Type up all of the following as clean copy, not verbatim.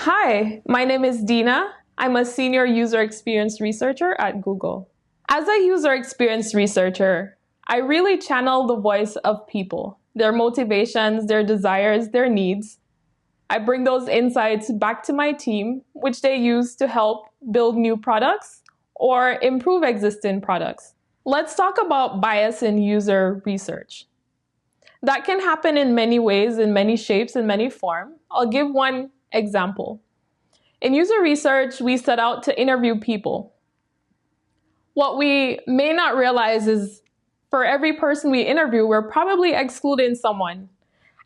Hi, my name is Dina. I'm a senior user experience researcher at Google. As a user experience researcher, I really channel the voice of people, their motivations, their desires, their needs. I bring those insights back to my team, which they use to help build new products or improve existing products. Let's talk about bias in user research. That can happen in many ways, in many shapes, in many forms. I'll give one example. In user research, we set out to interview people. What we may not realize is for every person we interview, we're probably excluding someone.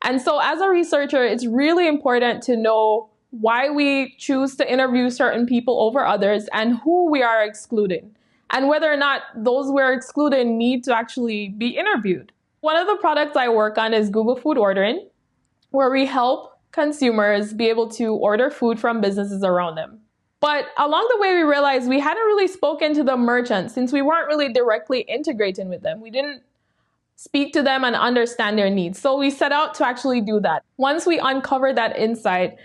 And so as a researcher, it's really important to know why we choose to interview certain people over others and who we are excluding, and whether or not those we're excluding need to actually be interviewed. One of the products I work on is Google Food Ordering, where we help consumers be able to order food from businesses around them. But along the way, we realized we hadn't really spoken to the merchants since we weren't really directly integrating with them. We didn't speak to them and understand their needs. So we set out to actually do that. Once we uncovered that insight,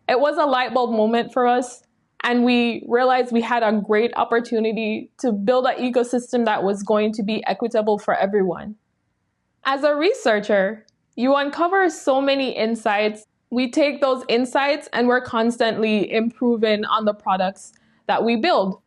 it was a light bulb moment for us. And we realized we had a great opportunity to build an ecosystem that was going to be equitable for everyone. As a researcher, you uncover so many insights. We take those insights and we're constantly improving on the products that we build.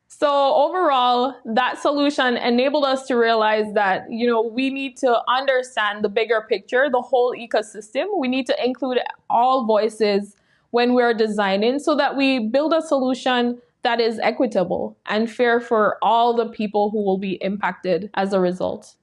So overall, that solution enabled us to realize that, we need to understand the bigger picture, the whole ecosystem. We need to include all voices when we're designing so that we build a solution that is equitable and fair for all the people who will be impacted as a result.